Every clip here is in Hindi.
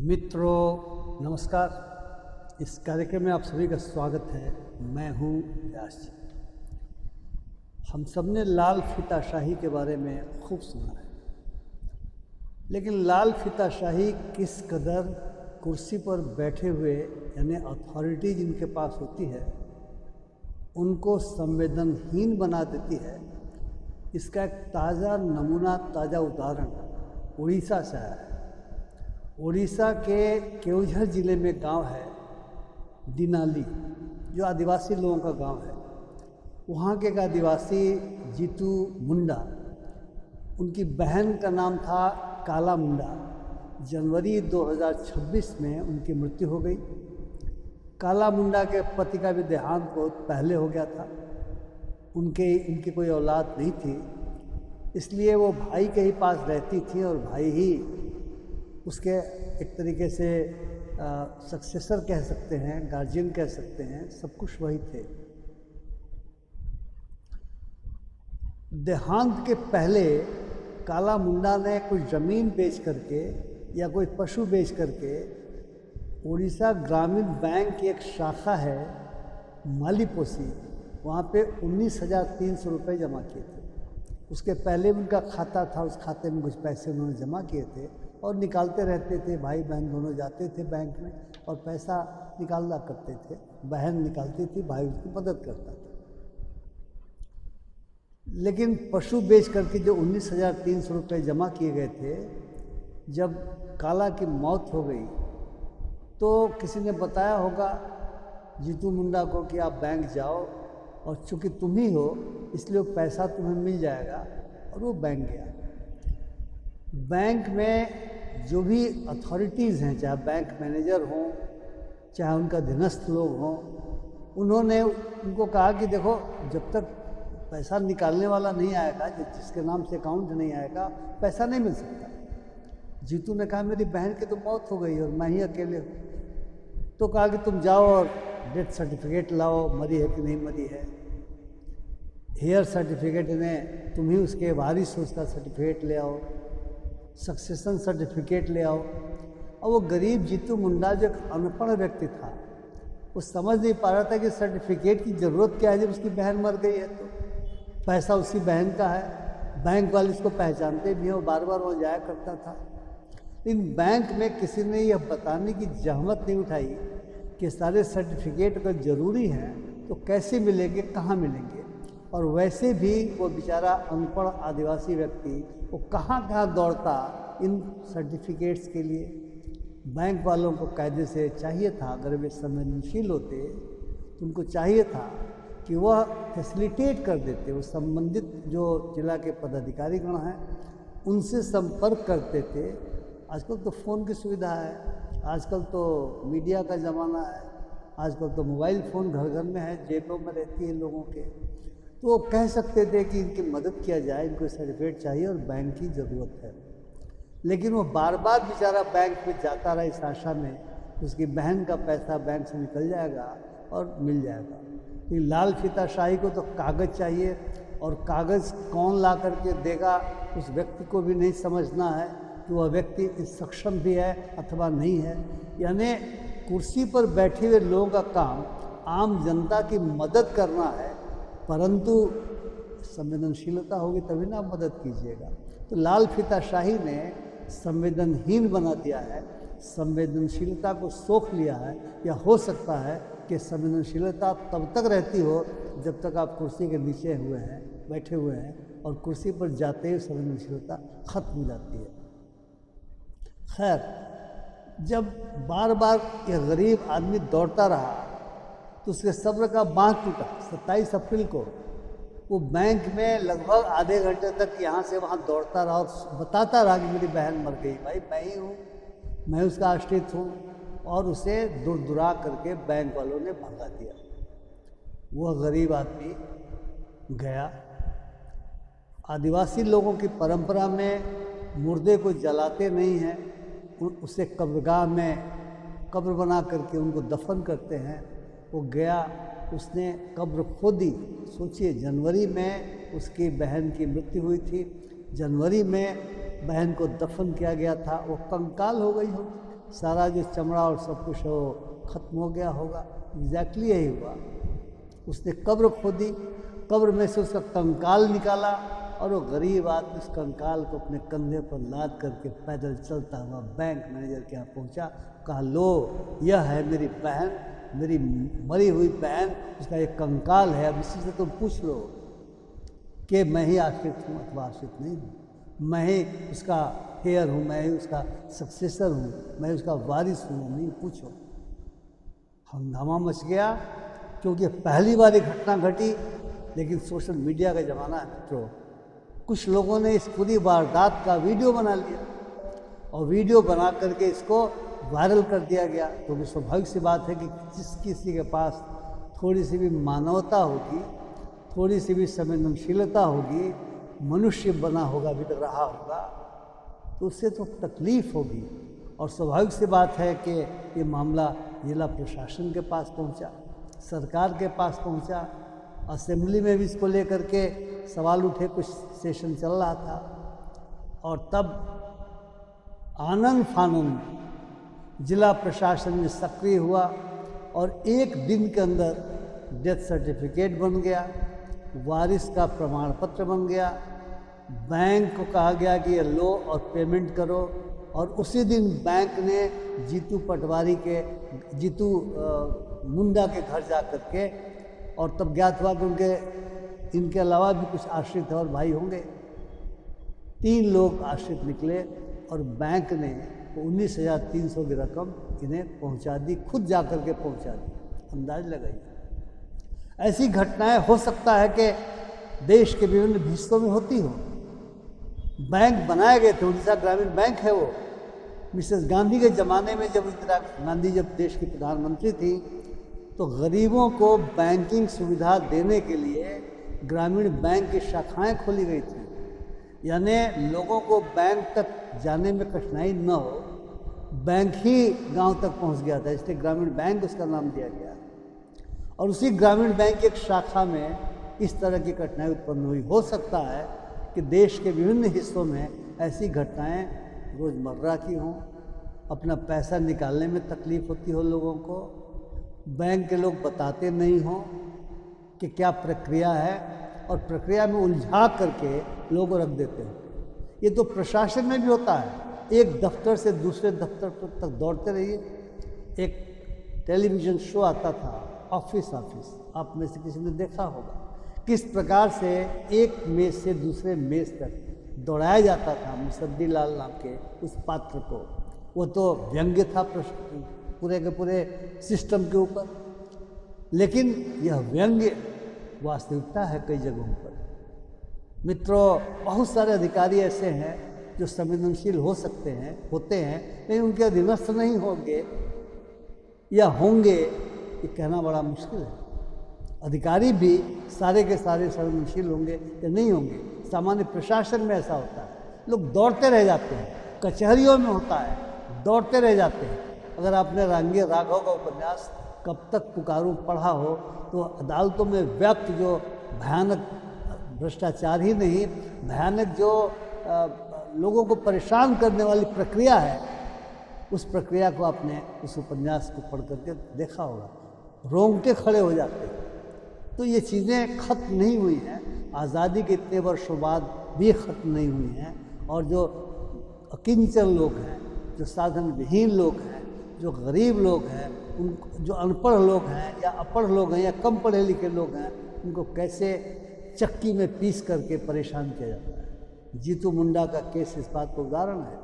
मित्रों नमस्कार। इस कार्यक्रम में आप सभी का स्वागत है। मैं हूं व्यास जी। हम सब ने लाल फीताशाही के बारे में खूब सुना है, लेकिन लाल फीताशाही किस कदर कुर्सी पर बैठे हुए यानी अथॉरिटी जिनके पास होती है उनको संवेदनहीन बना देती है, इसका एक ताज़ा नमूना, ताज़ा उदाहरण उड़ीसा से आया है। उड़ीसा के केवझर ज़िले में गांव है दिनाली, जो आदिवासी लोगों का गांव है। वहाँ के एक आदिवासी जीतू मुंडा, उनकी बहन का नाम था काला मुंडा। जनवरी 2026 में उनकी मृत्यु हो गई। काला मुंडा के पति का भी देहांत बहुत पहले हो गया था। उनकी कोई औलाद नहीं थी, इसलिए वो भाई के ही पास रहती थी और भाई ही उसके एक तरीके से सक्सेसर कह सकते हैं, गार्जियन कह सकते हैं, सब कुछ वही थे। देहांत के पहले काला मुंडा ने कुछ ज़मीन बेच करके या कोई पशु बेच करके उड़ीसा ग्रामीण बैंक की एक शाखा है मालीपोसी, वहाँ पे 19,300 रुपये जमा किए थे। उसके पहले उनका खाता था, उस खाते में कुछ पैसे उन्होंने जमा किए थे और निकालते रहते थे। भाई बहन दोनों जाते थे बैंक में और पैसा निकाला करते थे। बहन निकालती थी, भाई उसकी मदद करता था। लेकिन पशु बेच करके जो 19,300 रुपये जमा किए गए थे, जब काला की मौत हो गई तो किसी ने बताया होगा जीतू मुंडा को कि आप बैंक जाओ और चूँकि तुम ही हो इसलिए वो पैसा तुम्हें मिल जाएगा। और वो बैंक गया। बैंक में जो भी अथॉरिटीज़ हैं, चाहे बैंक मैनेजर हों, चाहे उनका अधीनस्थ लोग हों, उन्होंने उनको कहा कि देखो, जब तक पैसा निकालने वाला नहीं आएगा, जिसके नाम से अकाउंट नहीं आएगा, पैसा नहीं मिल सकता। जीतू ने कहा मेरी बहन की तो मौत हो गई और मैं ही अकेले हूँ। तो कहा कि तुम जाओ और डेथ सर्टिफिकेट लाओ, मरी है कि नहीं मरी है। हेयर सर्टिफिकेट ने तुम ही उसके वारिस हो, उसका सर्टिफिकेट ले आओ, सक्सेशन सर्टिफिकेट ले आओ। और वो गरीब जीतू मुंडा जो अनपढ़ व्यक्ति था, वो समझ नहीं पा रहा था कि सर्टिफिकेट की ज़रूरत क्या है जब उसकी बहन मर गई है। तो पैसा उसकी बहन का है, बैंक वाले इसको पहचानते भी हैं, वो बार बार वहाँ जाया करता था। लेकिन बैंक में किसी ने यह बताने की जहमत नहीं उठाई कि सारे सर्टिफिकेट अगर ज़रूरी हैं तो कैसे मिलेंगे, कहाँ मिलेंगे। और वैसे भी वो बेचारा अनपढ़ आदिवासी व्यक्ति वो कहाँ कहाँ दौड़ता इन सर्टिफिकेट्स के लिए। बैंक वालों को कायदे से चाहिए था, अगर वे संवेदनशील होते तो उनको चाहिए था कि वह फैसिलिटेट कर देते। वो संबंधित जो जिला के पदाधिकारीगण हैं उनसे संपर्क करते थे। आजकल तो फ़ोन की सुविधा है, आजकल तो मीडिया का ज़माना है, आजकल तो मोबाइल फ़ोन घर घर में है, जेबों में रहती है लोगों के। तो वो कह सकते थे कि इनकी मदद किया जाए, इनको सर्टिफिकेट चाहिए और बैंक की ज़रूरत है। लेकिन वो बार बार बेचारा बैंक में जाता रहा इस आशा में उसकी बहन का पैसा बैंक से निकल जाएगा और मिल जाएगा। तो लाल फीताशाही को तो कागज़ चाहिए, और कागज़ कौन ला करके देगा उस व्यक्ति को भी नहीं समझना है कि वह व्यक्ति सक्षम भी है अथवा नहीं है। यानी कुर्सी पर बैठे हुए लोगों का काम आम जनता की मदद करना है, परंतु संवेदनशीलता होगी तभी ना आप मदद कीजिएगा। तो लाल फीताशाही ने संवेदनहीन बना दिया है, संवेदनशीलता को सोख लिया है। या हो सकता है कि संवेदनशीलता तब तक रहती हो जब तक आप कुर्सी के नीचे हुए हैं, बैठे हुए हैं, और कुर्सी पर जाते ही संवेदनशीलता खत्म हो जाती है। खैर, जब बार बार ये गरीब आदमी दौड़ता रहा तो उसके सब्र का बांध टूटा। 27 अप्रैल को वो बैंक में लगभग आधे घंटे तक यहाँ से वहाँ दौड़ता रहा और बताता रहा कि मेरी बहन मर गई, भाई मैं ही हूँ, मैं उसका आश्रित हूँ। और उसे दुरा करके बैंक वालों ने भगा दिया। वह गरीब आदमी गया। आदिवासी लोगों की परंपरा में मुर्दे को जलाते नहीं हैं, उसे कब्रगाह में कब्र बना करके उनको दफन करते हैं। वो गया, उसने कब्र खोदी। सोचिए, जनवरी में उसकी बहन की मृत्यु हुई थी, जनवरी में बहन को दफन किया गया था, वो कंकाल हो गई होगी। सारा जो चमड़ा और सब कुछ है वो खत्म हो गया होगा। एग्जैक्टली यही हुआ। उसने कब्र खोदी, कब्र में से उसका कंकाल निकाला और वो गरीब आदमी उस कंकाल को अपने कंधे पर लाद करके पैदल चलता हुआ बैंक मैनेजर के यहाँ पहुँचा। कहा, लो यह है मेरी बहन, मेरी मरी हुई बहन, उसका एक कंकाल है, अब इसी से तुम पूछ लो कि मैं ही आश्रित हूँ अथवा आश्रित नहीं हूँ, मैं ही उसका हेयर हूँ, मैं ही उसका सक्सेसर हूँ, मैं उसका वारिस हूँ, नहीं पूछो। हंगामा मच गया क्योंकि पहली बार एक घटना घटी। लेकिन सोशल मीडिया का ज़माना है मित्रों, कुछ लोगों ने इस पूरी वारदात का वीडियो बना लिया और वीडियो बना करके इसको वायरल कर दिया गया। क्योंकि स्वाभाविक सी बात है कि जिस किसी के पास थोड़ी सी भी मानवता होगी, थोड़ी सी भी संवेदनशीलता होगी, मनुष्य बना होगा, भी रहा होगा, तो उससे तो तकलीफ़ होगी। और स्वाभाविक सी बात है कि ये मामला जिला प्रशासन के पास पहुंचा, सरकार के पास पहुंचा, असेंबली में भी इसको लेकर के सवाल उठे, कुछ सेशन चल रहा था। और तब आनंद फानंद जिला प्रशासन में सक्रिय हुआ और एक दिन के अंदर डेथ सर्टिफिकेट बन गया, वारिस का प्रमाण पत्र बन गया, बैंक को कहा गया कि ये लो और पेमेंट करो। और उसी दिन बैंक ने जीतू पटवारी के, जीतू मुंडा के घर जा कर के, और तब ज्ञात हुआ कि उनके इनके अलावा भी कुछ आश्रित और भाई होंगे, 3 लोग आश्रित निकले और बैंक ने 19,300 की रकम इन्हें पहुंचा दी, खुद जा कर के पहुंचा दी। अंदाज लगाइए, ऐसी घटनाएं हो सकता है कि देश के विभिन्न हिस्सों में होती हो। बैंक बनाए गए थे, उड़ीसा ग्रामीण बैंक है वो, मिसेस गांधी के ज़माने में, जब इंदिरा गांधी जब देश की प्रधानमंत्री थी, तो गरीबों को बैंकिंग सुविधा देने के लिए ग्रामीण बैंक की शाखाएं खोली गई थी। यानी लोगों को बैंक तक जाने में कठिनाई न हो, बैंक ही गांव तक पहुंच गया था, इसलिए ग्रामीण बैंक उसका नाम दिया गया। और उसी ग्रामीण बैंक की एक शाखा में इस तरह की घटनाएं उत्पन्न हुई। हो सकता है कि देश के विभिन्न हिस्सों में ऐसी घटनाएं रोज़मर्रा की हों, अपना पैसा निकालने में तकलीफ़ होती हो लोगों को, बैंक के लोग बताते नहीं हों कि क्या प्रक्रिया है, और प्रक्रिया में उलझा करके लोगों को रख देते हैं। ये तो प्रशासन में भी होता है, एक दफ्तर से दूसरे दफ्तर तक दौड़ते रहिए। एक टेलीविज़न शो आता था, ऑफिस, आप में से किसी ने देखा होगा, किस प्रकार से एक मेज से दूसरे मेज तक दौड़ाया जाता था मुसद्दी लाल नाम के उस पात्र को। वो तो व्यंग्य था पूरे के पूरे सिस्टम के ऊपर, लेकिन यह व्यंग्य वास्तविकता है कई जगहों पर। मित्रों, बहुत सारे अधिकारी ऐसे हैं जो संवेदनशील हो सकते हैं, होते हैं, लेकिन उनके अधीनस्थ नहीं होंगे या होंगे, ये कहना बड़ा मुश्किल है। अधिकारी भी सारे के सारे संवेदनशील होंगे या नहीं होंगे। सामान्य प्रशासन में ऐसा होता है, लोग दौड़ते रह जाते हैं, कचहरियों में होता है, दौड़ते रह जाते हैं। अगर आपने रांगे राघव का उपन्यास कब तक पुकारूं पढ़ा हो, तो अदालतों में व्यक्त जो भयानक भ्रष्टाचार ही नहीं, भयानक जो लोगों को परेशान करने वाली प्रक्रिया है, उस प्रक्रिया को आपने उस उपन्यास को पढ़ करके देखा होगा, रोंगटे खड़े हो जाते हैं। तो ये चीज़ें खत्म नहीं हुई हैं, आज़ादी के इतने वर्षों बाद भी खत्म नहीं हुई हैं। और जो अकिंचन लोग हैं, जो साधन विहीन लोग हैं, जो गरीब लोग हैं, उन जो अनपढ़ लोग हैं या अपढ़ लोग हैं या कम पढ़े लिखे लोग हैं, उनको कैसे चक्की में पीस करके परेशान किया जाता है। जीतू मुंडा का केस इस बात का उदाहरण है।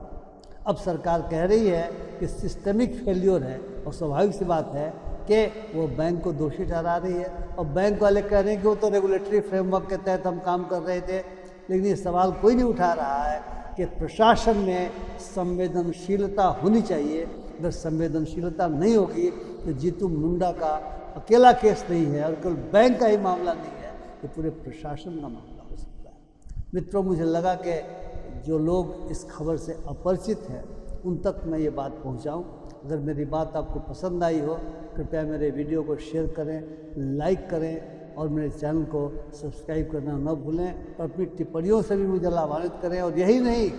अब सरकार कह रही है कि सिस्टमिक फेल्योर है, और स्वाभाविक सी बात है कि वो बैंक को दोषी ठहरा रही है, और बैंक वाले कह रहे हैं कि वो तो रेगुलेटरी फ्रेमवर्क के तहत हम काम कर रहे थे। लेकिन ये सवाल कोई नहीं उठा रहा है कि प्रशासन में संवेदनशीलता होनी चाहिए। अगर संवेदनशीलता नहीं होगी तो जीतू मुंडा का अकेला केस नहीं है, और केवल बैंक का ही मामला नहीं है, ये पूरे प्रशासन का मामला हो सकता है। मित्रों, मुझे लगा कि जो लोग इस खबर से अपरिचित हैं उन तक मैं ये बात पहुंचाऊं। अगर मेरी बात आपको पसंद आई हो, कृपया मेरे वीडियो को शेयर करें, लाइक करें, और मेरे चैनल को सब्सक्राइब करना न भूलें, और अपनी टिप्पणियों से भी मुझे लाभान्वित करें। और यही नहीं,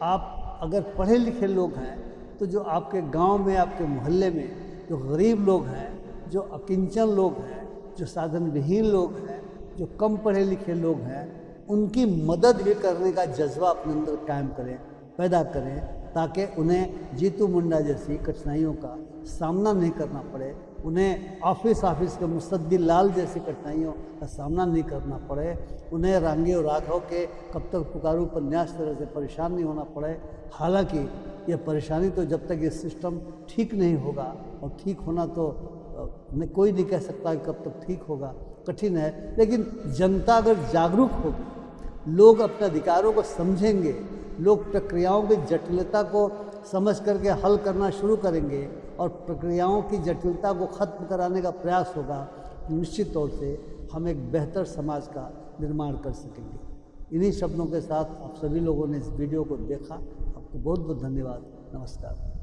आप अगर पढ़े लिखे लोग हैं तो जो आपके गांव में, आपके मोहल्ले में जो गरीब लोग हैं, जो अकिंचन लोग हैं, जो साधन विहीन लोग हैं, जो कम पढ़े लिखे लोग हैं, उनकी मदद भी करने का जज्बा अपने अंदर कायम करें, पैदा करें, ताकि उन्हें जीतू मुंडा जैसी कठिनाइयों का सामना नहीं करना पड़े, उन्हें ऑफिस के मुसद्दी लाल जैसी कठिनाइयों का सामना नहीं करना पड़े, उन्हें रांगी और राघव के कब तक पुकारू उपन्यास तरह से परेशान नहीं होना पड़े। हालांकि ये परेशानी तो जब तक ये सिस्टम ठीक नहीं होगा, और ठीक होना तो कोई नहीं कह सकता कि कब तक ठीक होगा, कठिन है, लेकिन जनता अगर जागरूक होगी, लोग अपने अधिकारों को समझेंगे, लोग प्रक्रियाओं की जटिलता को समझ करके हल करना शुरू करेंगे और प्रक्रियाओं की जटिलता को ख़त्म कराने का प्रयास होगा, निश्चित तौर से हम एक बेहतर समाज का निर्माण कर सकेंगे। इन्हीं शब्दों के साथ आप सभी लोगों ने इस वीडियो को देखा, आपको बहुत बहुत धन्यवाद। नमस्कार।